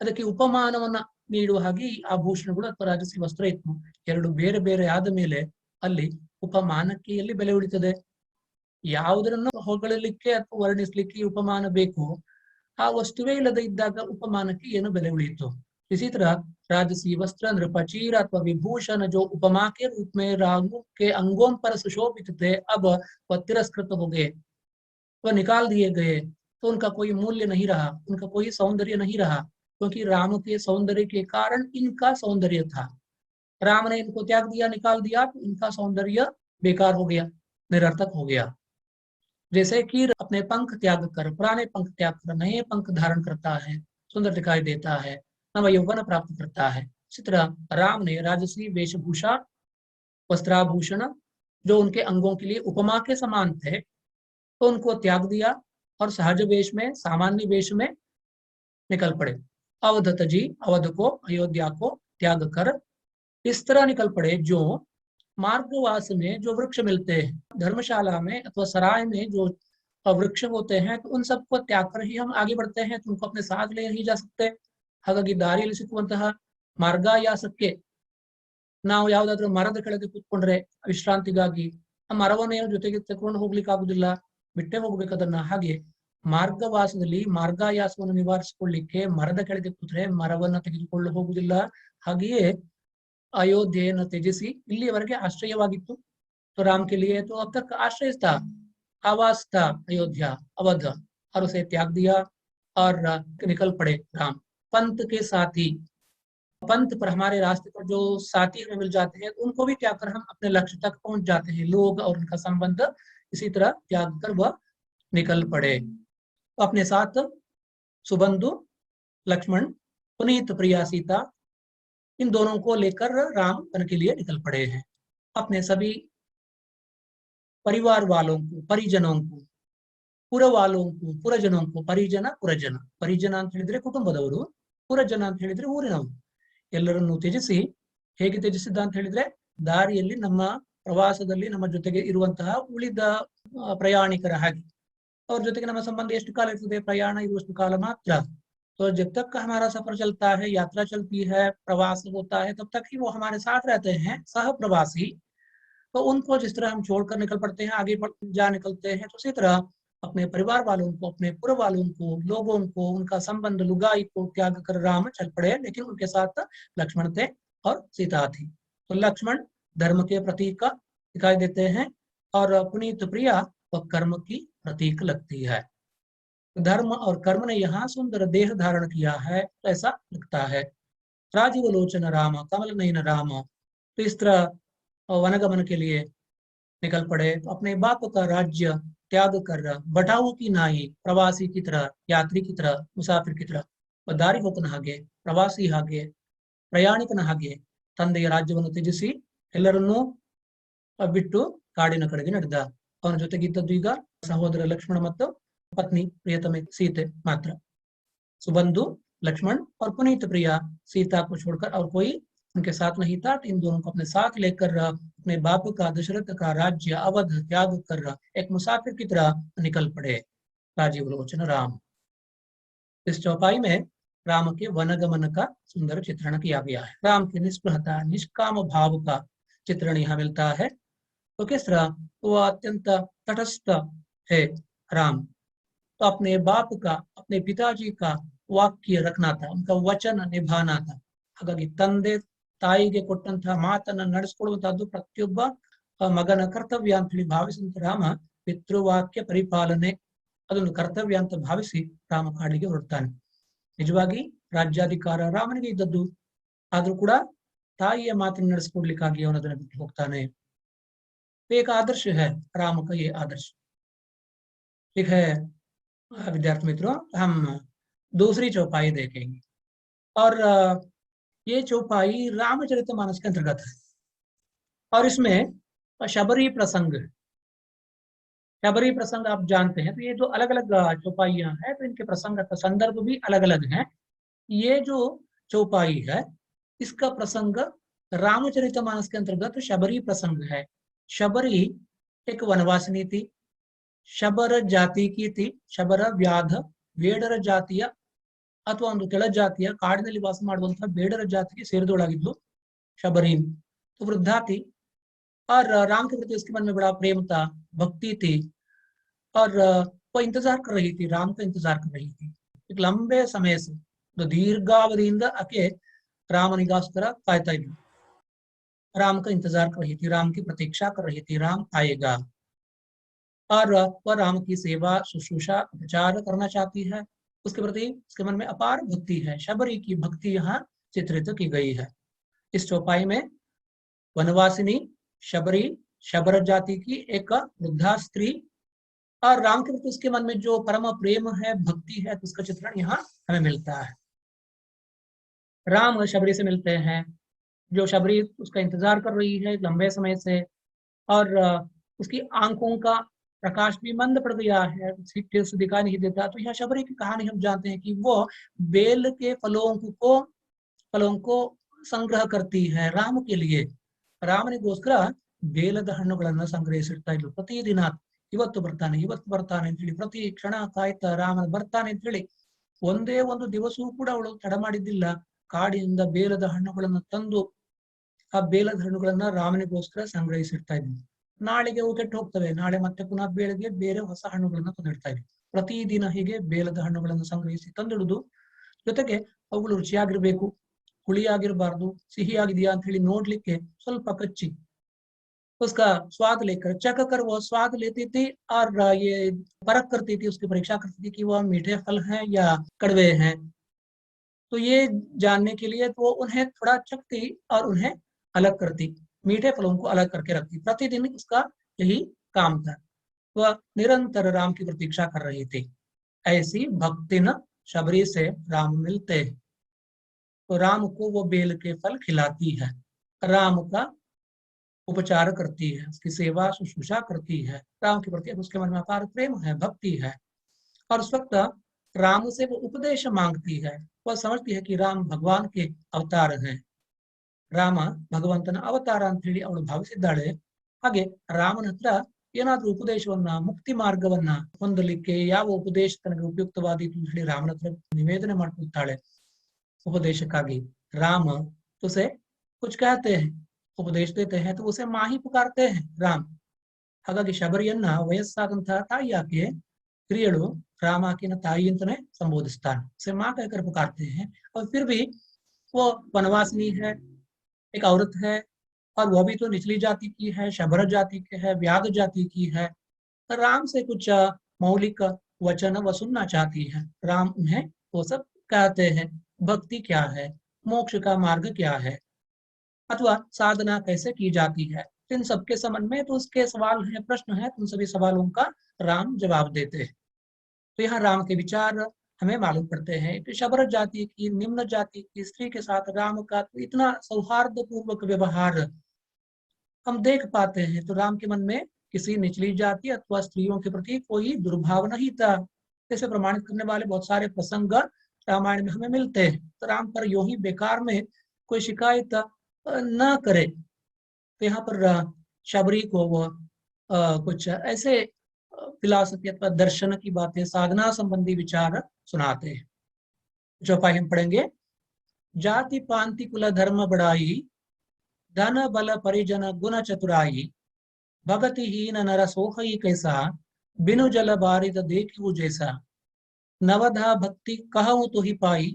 ಅದಕ್ಕೆ ಉಪಮಾನವನ್ನ ನೀಡುವ ಹಾಗೆ ಈ ಆಭೂಷಣಗಳು ಅಥವಾ ರಾಜಸಿ ವಸ್ತ್ರ ಇತ್ತು। ಎರಡು ಬೇರೆ ಬೇರೆ ಆದ ಮೇಲೆ ಅಲ್ಲಿ ಉಪಮಾನಕ್ಕೆ ಎಲ್ಲಿ ಬೆಲೆ ಉಳಿತದೆ? ಯಾವುದರನ್ನು ಹೊಗಳಲಿಕ್ಕೆ ಅಥವಾ ವರ್ಣಿಸ್ಲಿಕ್ಕೆ ಉಪಮಾನ ಬೇಕು, ಆ ವಸ್ತುವೇ ಇಲ್ಲದೆ ಇದ್ದಾಗ ಉಪಮಾನಕ್ಕೆ ಏನು ಬೆಲೆ ಉಳಿಯಿತು? इसी तरह राजसी वस्त्र नृपचीर अथवा विभूषण जो उपमा के रूप में राघु के अंगों पर सुशोभित थे, अब वह तिरस्कृत हो गए, वह निकाल दिए गए, तो उनका कोई मूल्य नहीं रहा, उनका कोई सौंदर्य नहीं रहा, क्योंकि राम के सौंदर्य के कारण इनका सौंदर्य था। राम ने इनको त्याग दिया, निकाल दिया, तो इनका सौंदर्य बेकार हो गया, निरर्थक हो गया। जैसे कि अपने पंख त्याग कर, पुराने पंख त्याग कर नए पंख धारण करता है, सुंदर दिखाई देता है, नव यौवन प्राप्त करता है। इसी तरह राम ने राजसी वेशभूषा, वस्त्राभूषण जो उनके अंगों के लिए उपमा के समान थे, तो उनको त्याग दिया और सहज वेश में, सामान्य वेश में निकल पड़े। अवधत जी अवध को, अयोध्या को त्याग कर इस तरह निकल पड़े जो मार्गवास में जो वृक्ष मिलते हैं, धर्मशाला में अथवा सराय में जो वृक्ष होते हैं, तो उन सबको त्याग कर ही हम आगे बढ़ते हैं, तो उनको अपने साथ ले ही जा सकते। ಹಾಗಾಗಿ ದಾರಿಯಲ್ಲಿ ಸಿಕ್ಕುವಂತಹ ಮಾರ್ಗಾಯಾಸಕ್ಕೆ ನಾವು ಯಾವುದಾದ್ರೂ ಮರದ ಕೆಳಗೆ ಕೂತ್ಕೊಂಡ್ರೆ ವಿಶ್ರಾಂತಿಗಾಗಿ ಆ ಮರವನ್ನೇ ಜೊತೆಗೆ ತಕೊಂಡು ಹೋಗ್ಲಿಕ್ಕೆ ಆಗುದಿಲ್ಲ, ಬಿಟ್ಟೆ ಹೋಗ್ಬೇಕು ಅದನ್ನ. ಹಾಗೆ ಮಾರ್ಗವಾಸದಲ್ಲಿ ಮಾರ್ಗಾಯಾಸವನ್ನು ನಿವಾರಿಸಿಕೊಳ್ಳಿಕ್ಕೆ ಮರದ ಕೆಳಗೆ ಕೂತ್ರೆ ಮರವನ್ನ ತೆಗೆದುಕೊಂಡು ಹೋಗುದಿಲ್ಲ. ಹಾಗೆಯೇ अयोध्या तेजसी इಲ್ಲಿಯವರೆಗೆ आश्रयವಾಗಿತ್ತು। तो राम के लिए तो अब तक आश्रय था, आवास था अयोध्या, अवध, और उसे त्याग दिया और निकल पड़े राम पंथ के साथी। पंथ पर हमारे रास्ते पर जो साथी हमें मिल जाते हैं उनको भी त्याग कर हम अपने लक्ष्य तक पहुंच जाते हैं। लोग और उनका संबंध इसी तरह त्याग कर वह निकल पड़े। अपने साथ सुबंधु, लक्ष्मण, पुनीत प्रिया सीता, इन दोनों को लेकर राम वन के लिए निकल पड़े हैं। अपने सभी परिवार वालों को, परिजनों को, पुरवालों को, पुरजनों को, परिजन पुरजन, परिजन ಅಂತ ಹೇಳಿದ್ರೆ ಕುಟುಂಬದವರು, ಪುರಜನ ಅಂತ ಹೇಳಿದ್ರೆ ಊರಿನವರು, ಎಲ್ಲರನ್ನು ತ್ಯಜಿಸಿ. ಹೇಗೆ ತ್ಯಜಿಸಿದ್ದ ಅಂತ ಹೇಳಿದ್ರೆ ದಾರಿಯಲ್ಲಿ ನಮ್ಮ ಪ್ರವಾಸದಲ್ಲಿ ನಮ್ಮ ಜೊತೆಗೆ ಇರುವಂತಹ ಉಳಿದ ಪ್ರಯಾಣಿಕರ ಹಾಗೆ ಅವ್ರ ಜೊತೆಗೆ ನಮ್ಮ ಸಂಬಂಧ ಎಷ್ಟು ಕಾಲ ಇರ್ತದೆ, ಪ್ರಯಾಣ ಇರುವಷ್ಟು ಕಾಲ ಮಾತ್ರ। तो जब तक हमारा सफर चलता है, यात्रा चलती है, प्रवास होता है, तब तक ही वो हमारे साथ रहते हैं, सह प्रवासी। तो उनको जिस तरह हम छोड़कर निकल पड़ते हैं, आगे जा निकलते हैं, तो उसी तरह अपने परिवार वालों को, अपने पुर वालों को, लोगों को, उनका संबंध लुगाई को त्याग कर राम चल पड़े। लेकिन उनके साथ लक्ष्मण थे और सीता थी। तो लक्ष्मण धर्म के प्रतीक दिखाई देते हैं और पुनीत प्रिया वह कर्म की प्रतीक लगती है। धर्म और कर्म ने यहाँ सुंदर देह धारण किया है, तो ऐसा लगता है। राजीव लोचन राम, कमल नयन राम, तो इस तरह वनगमन के लिए निकल पड़े। तो अपने बाप का राज्य त्याग कर बटाऊ की नाई, प्रवासी की तरह, यात्री की तरह, मुसाफिर की तरह ದಾರಿ ಹೋಕನ ಹಾಗೆ, ಪ್ರವಾಸಿ ಹಾಗೆ, ಪ್ರಯಾಣಿಕನ ಹಾಗೆ ತಂದೆಯ ರಾಜ್ಯವನ್ನು ತ್ಯಜಿಸಿ ಎಲ್ಲರನ್ನೂ ಬಿಟ್ಟು ಕಾಡಿನ ಕಡೆಗೆ ನಡೆದ। ಅವನ ಜೊತೆಗಿದ್ದದ್ದು ಈಗ ಸಹೋದರ ಲಕ್ಷ್ಮಣ ಮತ್ತು पत्नी प्रियतमे सीते मात्र। सुबंधु, लक्ष्मण और पुनीत प्रिया सीता को छोड़कर और कोई उनके साथ नहीं था। इन दोनों को अपने साथ लेकर अपने बाप का, दशरथ का राज्य अवध त्याग कर एक मुसाफिर की तरह निकल पड़े राजीव लोचन राम। इस चौपाई में राम के वनगमन का सुंदर चित्रण किया गया है। राम की निष्प्रहता, निष्काम भाव का चित्रण यहाँ मिलता है। तो किस तरह वह अत्यंत तटस्थ है राम, तो अपने बाप का, अपने पिताजी का वाक्य रखना था, उनका वचन निभाना था। ಹಾಗಾಗಿ ತಂದೆ ತಾಯಿಗೆ ಕೊಟ್ಟಂತಹ ಮಾತನ್ನ ನಡೆಸಿಕೊಳ್ಳುವಂತಹದ್ದು ಪ್ರತಿಯೊಬ್ಬ ಮಗನ ಕರ್ತವ್ಯ ಅಂತ ಹೇಳಿ ಭಾವಿಸಿದಂತ ರಾಮ ಪಿತೃವಾಕ್ಯ ಪರಿಪಾಲನೆ ಅದನ್ನು ಕರ್ತವ್ಯ ಅಂತ ಭಾವಿಸಿ ರಾಮ ಕಾಡಿಗೆ ಹೊರಡ್ತಾನೆ। ನಿಜವಾಗಿ ರಾಜ್ಯಾಧಿಕಾರ ರಾಮನಿಗೆ ಇದ್ದದ್ದು, ಆದ್ರೂ ಕೂಡ ತಾಯಿಯ ಮಾತನ್ನು ನಡೆಸಿಕೊಡ್ಲಿಕ್ಕಾಗಿ ಅವನು ಅದನ್ನು ಬಿಟ್ಟು ಹೋಗ್ತಾನೆ। एक आदर्श है राम का, ये आदर्श। ठीक है विद्यार्थी मित्रों, हम दूसरी चौपाई देखेंगे और ये चौपाई रामचरितमानस के अंतर्गत है और इसमें शबरी प्रसंग, शबरी प्रसंग आप जानते हैं। तो ये जो अलग अलग चौपाइयां हैं, तो इनके प्रसंग का संदर्भ भी अलग अलग हैं। ये जो चौपाई है इसका प्रसंग रामचरितमानस के अंतर्गत शबरी प्रसंग है। शबरी एक वनवासिनी थी, ಶಬರ ಜಾತಿ की थी। ಶಬರ ವ್ಯಾಧ ಬೇಡರ ಜಾತಿಯ ಅಥವಾ ಒಂದು ಕೆಳ ಜಾತಿಯ ಕಾಡಿನಲ್ಲಿ ವಾಸ ಮಾಡುವಂತಹ ಬೇಡರ ಜಾತಿಗೆ ಸೇರಿದವಳಾಗಿದ್ಲು शबरीन। तो वृद्धा थी और राम के प्रति उसके मन में बड़ा प्रेम था, भक्ति थी और वो इंतजार कर रही थी, राम का इंतजार कर रही थी एक लंबे समय से। तो दीर्घावधिಯಿಂದ आके ರಾಮನಿಗೋಸ್ಕರ ಕಾಯ್ತಾ ಇದ್ಲು, राम का इंतजार कर रही थी, राम की प्रतीक्षा कर रही थी, राम आएगा। और वह राम की सेवा, शुश्रूषा, उपचार करना चाहती है। उसके प्रति उसके मन में अपार भक्ति है। शबरी की भक्ति यहाँ चित्रित की गई है। इस चौपाई में वनवासिनी शबरी, शबर जाति की एक वृद्धा स्त्री और राम के प्रति उसके मन में जो परम प्रेम है, भक्ति है, तो उसका चित्रण यहाँ हमें मिलता है। राम शबरी से मिलते हैं, जो शबरी उसका इंतजार कर रही है लंबे समय से, और उसकी आंखों का प्रकाश भी मंद पड़ गया है, ठीक से दिखाई नहीं देता। तो यह शबरी की कहानी हम जानते हैं कि वो बेल के फलों को संग्रह करती है राम के लिए। ರಾಮನಿಗೋಸ್ಕರ ಬೇಲದ ಹಣ್ಣುಗಳನ್ನು ಸಂಗ್ರಹಿಸಿಡ್ತಾ ಇದ್ಲು ಪ್ರತಿದಿನ. ಇವತ್ತು ಬರ್ತಾನೆ ಅಂತ ಹೇಳಿ ಪ್ರತಿ ಕ್ಷಣ ಕಾಯ್ತಾ ರಾಮನ ಬರ್ತಾನೆ ಅಂತ ಹೇಳಿ ಒಂದೇ ಒಂದು ದಿವಸವೂ ಕೂಡ ಅವಳು ತಡ ಮಾಡಿದ್ದಿಲ್ಲ. ಕಾಡಿನಿಂದ ಬೇಲದ ಹಣ್ಣುಗಳನ್ನು ತಂದು ಆ ಬೇಲದ ಹಣ್ಣುಗಳನ್ನ ರಾಮನಿಗೋಸ್ಕರ ಸಂಗ್ರಹಿಸಿಡ್ತಾ ಇದ್ವಿ. ನಾಳೆಗೆ ಅವು ಕೆಟ್ಟು ಹೋಗ್ತವೆ, ನಾಳೆ ಮತ್ತೆ ಪುನಃ ಬೇಳೆಗೆ ಬೇರೆ ಹೊಸ ಹಣ್ಣುಗಳನ್ನ ತಂದಿಡ್ತಾ ಇದ್ವಿ. ಪ್ರತಿದಿನ ಹೀಗೆ ಬೇಲದ ಹಣ್ಣುಗಳನ್ನು ಸಂಗ್ರಹಿಸಿ ತಂದಿಡುದು, ಜೊತೆಗೆ ಅವುಗಳು ರುಚಿಯಾಗಿರ್ಬೇಕು, ಹುಳಿಯಾಗಿರಬಾರ್ದು, ಸಿಹಿಯಾಗಿದೆಯಾ ಅಂತ ಹೇಳಿ ನೋಡ್ಲಿಕ್ಕೆ ಸ್ವಲ್ಪ ಕಚ್ಚಿ उसका स्वाद लेकर चख कर वो स्वाद लेती थी और ये परख करती थी, उसकी परीक्षा करती थी कि वह मीठे फल हैं या कड़वे हैं। तो ये जानने के लिए तो वो उन्हें थोड़ा चखती और उन्हें अलग करती, मीठे फलों को अलग करके रखती। प्रतिदिन उसका यही काम था, वह निरंतर राम की प्रतीक्षा कर रही थी। ऐसी भक्ति न शबरी से राम मिलते, तो राम को वो बेल के फल खिलाती है, राम का उपचार करती है, उसकी सेवा शुश्रूषा करती है। राम के प्रति उसके मन में अपार प्रेम है, भक्ति है। और उस वक्त राम से वो उपदेश मांगती है। वह समझती है कि राम भगवान के अवतार हैं, ರಾಮ ಭಗವಂತನ ಅವತಾರ ಅಂತ ಹೇಳಿ ಅವಳು ಭಾವಿಸಿದ್ದಾಳೆ. ಹಾಗೆ ರಾಮನ ಹತ್ರ ಏನಾದ್ರೂ ಉಪದೇಶವನ್ನ, ಮುಕ್ತಿ ಮಾರ್ಗವನ್ನ ಹೊಂದಲಿಕ್ಕೆ ಯಾವ ಉಪದೇಶ ತನಗೆ ಉಪಯುಕ್ತವಾದೀತು ಅಂತ ಹೇಳಿ ರಾಮನ ಹತ್ರ ನಿವೇದನೆ ಮಾಡ್ಕೊಳ್ತಾಳೆ उपदेशकागी। राम उसे कुछ कहते हैं, उपदेश देते हैं, तो उसे माँ ही पुकारते हैं राम। ಹಾಗಾಗಿ ಶಬರಿಯನ್ನ ವಯಸ್ಸಾದಂತಹ ತಾಯಿಯಾಕೆ ಹಿರಿಯಳು ರಾಮ ಆಕೆನ ತಾಯಿ ಅಂತಾನೆ ಸಂಬೋಧಿಸ್ತಾನೆ, उसे माँ कहकर पुकारते हैं। और फिर भी वो वनवासिनी है, एक औरत है, और वह भी तो निचली जाति की है, शबर जाति की है, व्याध जाति की है। राम से कुछ मौलिक वचन वह सुनना चाहती है। राम उन्हें वो सब कहते हैं, भक्ति क्या है, मोक्ष का मार्ग क्या है, अथवा साधना कैसे की जाती है। इन सबके संबंध में तो उसके सवाल हैं, प्रश्न है, उन सभी सवालों का राम जवाब देते हैं। तो यहाँ राम के विचार हमें मालूम पड़ते हैं कि शबर जाति की, निम्न जाति की स्त्री के साथ राम का तो इतना सौहार्द पूर्वक व्यवहार हम देख पाते हैं। तो राम के मन में किसी निचली जाति अथवा स्त्रियों के प्रति कोई दुर्भाव नहीं था। इसे प्रमाणित करने वाले बहुत सारे प्रसंग रामायण में हमें मिलते हैं। तो राम पर यूं ही बेकार में कोई शिकायत न करे। तो यहाँ पर शबरी को वो कुछ ऐसे फिलॉसफी अथवा दर्शन की बातें, साधना संबंधी विचार सुनाते हैं। जो पाए हम पढ़ेंगे, जाति पांति कुल धर्म बढ़ाई, धन बल परिजन गुण चतुराई, भगति हीन नर सोहई कैसा, बिनु जल बारिद देखियो जैसा, नवधा भक्ति कहूँ तो ही पाई,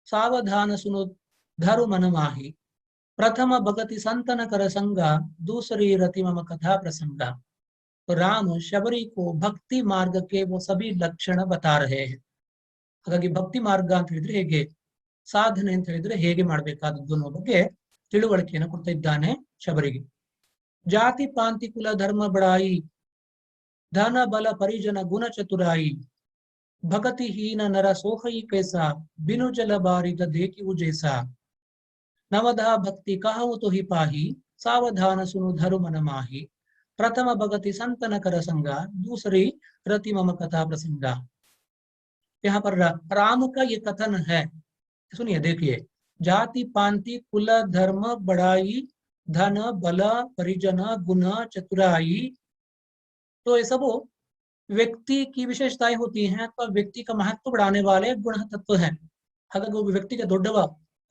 सावधान सुनो धरु मन माही, प्रथम भगति संतन कर संगा, दूसरी रति मम कथा प्रसंगा। तो राम शबरी को भक्ति मार्ग के वो सभी लक्षण बता रहे हैं। ಹಾಗಾಗಿ ಭಕ್ತಿ ಮಾರ್ಗ ಅಂತ ಹೇಳಿದ್ರೆ ಹೇಗೆ, ಸಾಧನೆ ಅಂತ ಹೇಳಿದ್ರೆ ಹೇಗೆ ಮಾಡಬೇಕಾದದ್ದು ಅನ್ನೋ ಬಗ್ಗೆ ತಿಳುವಳಿಕೆಯನ್ನು ಕೊಡ್ತಾ ಇದ್ದಾನೆ ಶಬರಿಗೆ. ಜಾತಿ ಪಾಂತಿ ಕುಲ ಧರ್ಮ ಬಡಾಯಿ, ಧನ ಬಲ ಪರಿಜನ ಗುಣ ಚತುರಾಯಿ, भगति हीन नर सोहई कैसा, बिनु जल बारिद देखियो जैसा, नवधा भक्ति कहूँ तो ही पाही, सावधान सुनु धरु मन माही, प्रथम भगति संतन कर संगा, दूसरी रति मम कथा प्रसंगा। यहाँ पर राम का ये कथन है, सुनिए देखिए, जाति पांति कुल धर्म बड़ाई, धन बल परिजन गुण चतुराई, तो ये सब व्यक्ति की विशेषताएं होती हैं, तो व्यक्ति का महत्व बढ़ाने वाले गुण तत्व हैं। ಹಾಗಾಗಿ ಒಬ್ಬ ವ್ಯಕ್ತಿಗೆ ದೊಡ್ಡವ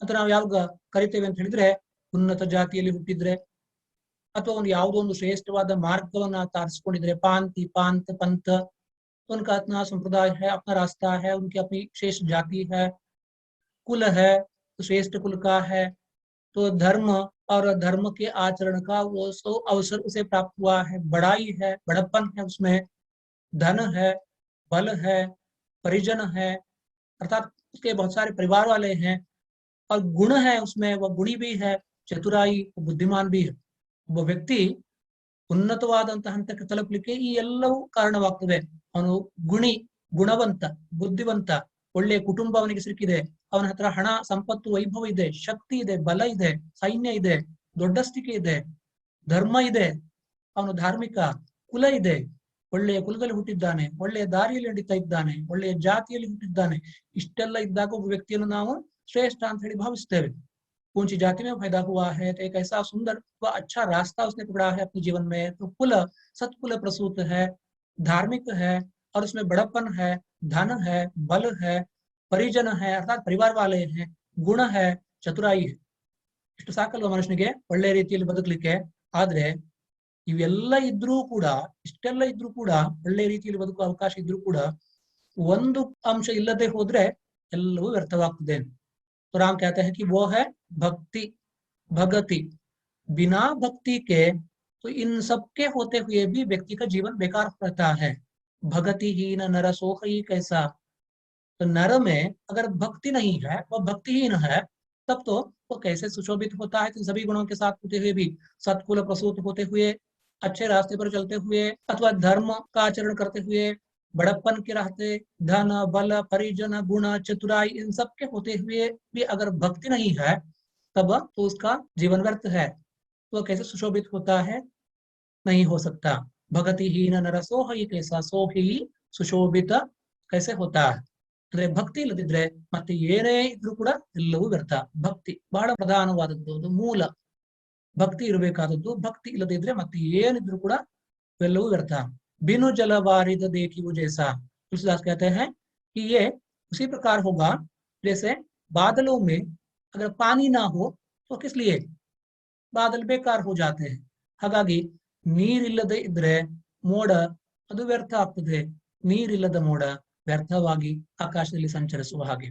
ಅಂತ ನಾವು ಯಾವಾಗ ಕರಿತೇವೆ ಅಂತ ಹೇಳಿದ್ರೆ, ಉನ್ನತ ಜಾತಿಯಲ್ಲಿ ಹುಟ್ಟಿದ್ರೆ ಅಥವಾ ಒಂದು ಯಾವುದೋ ಒಂದು ಶ್ರೇಷ್ಠವಾದ ಮಾರ್ಗವನ್ನ ತಾರಿಸಿಕೊಂಡಿದ್ರೆ, पांति पांत पंथ, उनका अपना संप्रदाय है, अपना रास्ता है, उनकी अपनी श्रेष्ठ जाति है, कुल है तो श्रेष्ठ कुल का है, तो धर्म और धर्म के आचरण का वो सो अवसर उसे प्राप्त हुआ है, बड़ाई है, बड़प्पन है उसमें, धन है, बल है, परिजन है, अर्थात उसके बहुत सारे परिवार वाले हैं, और गुण है उसमें, वह गुणी भी है, चतुराई, बुद्धिमान भी है। वो व्यक्ति ಉನ್ನತವಾದಂತಹ ಹಂತಕ್ಕೆ ತಲುಪಲಿಕ್ಕೆ ಈ ಎಲ್ಲವೂ ಕಾರಣವಾಗ್ತವೆ. ಅವನು ಗುಣವಂತ, ಬುದ್ಧಿವಂತ, ಒಳ್ಳೆಯ ಕುಟುಂಬ ಅವನಿಗೆ ಸಿಕ್ಕಿದೆ, ಅವನ ಹತ್ರ ಹಣ, ಸಂಪತ್ತು, ವೈಭವ ಇದೆ, ಶಕ್ತಿ ಇದೆ, ಬಲ ಇದೆ, ಸೈನ್ಯ ಇದೆ, ದೊಡ್ಡಸ್ತಿಕೆ ಇದೆ, ಧರ್ಮ ಇದೆ, ಅವನು ಧಾರ್ಮಿಕ, ಕುಲ ಇದೆ, ಒಳ್ಳೆಯ ಕುಲದಲ್ಲಿ ಹುಟ್ಟಿದ್ದಾನೆ, ಒಳ್ಳೆಯ ದಾರಿಯಲ್ಲಿ ನಡೀತಾ ಇದ್ದಾನೆ, ಒಳ್ಳೆಯ ಜಾತಿಯಲ್ಲಿ ಹುಟ್ಟಿದ್ದಾನೆ. ಇಷ್ಟೆಲ್ಲ ಇದ್ದಾಗ ಒಬ್ಬ ವ್ಯಕ್ತಿಯನ್ನು ನಾವು ಶ್ರೇಷ್ಠ ಅಂತ ಹೇಳಿ ಭಾವಿಸ್ತೇವೆ. ऊंची जाति में पैदा हुआ है तो एक ऐसा सुंदर व अच्छा रास्ता उसने पकड़ा है अपने जीवन में, तो कुल सत्कुल प्रसूत है, धार्मिक है, और उसमें बड़प्पन है, धन है, बल है, परिजन है अर्थात परिवार वाले हैं, गुण है, ಚತುರಾಯಿ है. ಇಷ್ಟು ಸಾಕಲ್ವ ಮನುಷ್ಯನಿಗೆ ಒಳ್ಳೆ ರೀತಿಯಲ್ಲಿ ಬದುಕಲಿಕ್ಕೆ? ಆದ್ರೆ ಇವೆಲ್ಲ ಇದ್ರೂ ಕೂಡ, ಇಷ್ಟೆಲ್ಲ ಇದ್ರೂ ಕೂಡ, ಒಳ್ಳೆ ರೀತಿಯಲ್ಲಿ ಬದುಕುವ ಅವಕಾಶ ಇದ್ರೂ ಕೂಡ ಒಂದು ಅಂಶ ಇಲ್ಲದೆ ಹೋದ್ರೆ ಎಲ್ಲವೂ ವ್ಯರ್ಥವಾಗ್ತದೆ. तो राम कहते हैं कि वो है भक्ति, भगति. बिना भक्ति के तो इन सब के होते हुए भी व्यक्ति का जीवन बेकार रहता है. भगति हीन नर सोहई कैसा. तो नर में अगर भक्ति नहीं है, वह भक्तिहीन है, तब तो वो कैसे सुशोभित होता है? तो सभी गुणों के साथ होते हुए भी, सत्कुल प्रसूत होते हुए, अच्छे रास्ते पर चलते हुए, अथवा धर्म का आचरण करते हुए, बड़प्पन के रहते, धन, बल, परिजन, गुण, चतुराई, इन सब के होते हुए भी अगर भक्ति नहीं है, तब तो उसका जीवन व्यर्थ है. तो कैसे सुशोभित होता है? नहीं हो सकता. भगति हीन नर सोहई कैसा. सो ही सुशोभित कैसे होता है ಅಂದ್ರೆ ಭಕ್ತಿ ಇಲ್ಲದಿದ್ರೆ ಮತ್ತೆ ಏನೇ ಇದ್ರೂ ಕೂಡ ಎಲ್ಲವೂ ವ್ಯರ್ಥ. ಭಕ್ತಿ ಬಹಳ ಪ್ರಧಾನವಾದದ್ದು, ಅದು ಮೂಲ. ಭಕ್ತಿ ಇರಬೇಕಾದದ್ದು. ಭಕ್ತಿ ಇಲ್ಲದಿದ್ರೆ ಮತ್ತೆ ಏನಿದ್ರು ಕೂಡ ಎಲ್ಲವೂ व्यर्थ. बिनु जल वारिद देखियो जैसा. तुलसीदास कहते हैं कि ये उसी प्रकार होगा जैसे बादलों में अगर पानी ना हो तो किस लिए बादल बेकार हो जाते हैं. ಹಾಗಾಗಿ ನೀರಿಲ್ಲದೆ ಇದ್ರೆ ಮೋಡ ಅದು ವ್ಯರ್ಥ ಆಗ್ತದೆ. ನೀರಿಲ್ಲದ ಮೋಡ ವ್ಯರ್ಥವಾಗಿ ಆಕಾಶದಲ್ಲಿ ಸಂಚರಿಸುವ ಹಾಗೆ.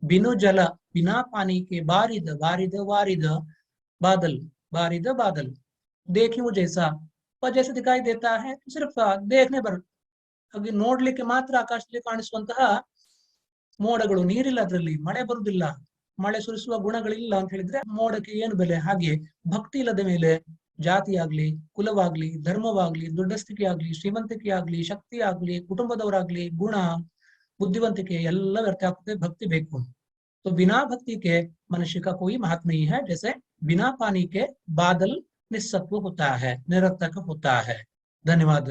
बिनु जल, बिना पानी के बारिद, वारिद वारिद बादल, बारिद बादल, देखियो जैसा, और जैसे दिखाई देता है सिर्फ देखने पर, ಹಾಗೆ ನೋಡ್ಲಿಕ್ಕೆ ಮಾತ್ರ ಆಕಾಶದಲ್ಲಿ ಕಾಣಿಸುವಂತಹ ಮೋಡಗಳು. ನೀರಿಲ್ಲ, ಅದರಲ್ಲಿ ಮಳೆ ಬರುವುದಿಲ್ಲ, ಮಳೆ ಸುರಿಸುವ ಗುಣಗಳಿಲ್ಲ ಅಂತ ಹೇಳಿದ್ರೆ ಮೋಡಕ್ಕೆ ಏನು ಬೆಲೆ? ಹಾಗೆ ಭಕ್ತಿ ಇಲ್ಲದ ಮೇಲೆ ಜಾತಿ ಆಗ್ಲಿ, ಕುಲವಾಗ್ಲಿ, ಧರ್ಮವಾಗ್ಲಿ, ದೊಡ್ಡಸ್ತಿಕೆ ಆಗ್ಲಿ, ಶ್ರೀಮಂತಿಕೆ ಆಗ್ಲಿ, ಶಕ್ತಿ ಆಗ್ಲಿ, ಕುಟುಂಬದವರಾಗ್ಲಿ, ಗುಣ, बुद्धिवंतिके ಎಲ್ಲ व्यर्थ ಆಗ್ತದೆ. भक्ति ಬೇಕು. तो बिना भक्ति के मनुष्य का कोई महत्व नहीं है. जैसे बिना पानी के बादल निस्सत्व होता है, निरर्थक होता है. धन्यवाद.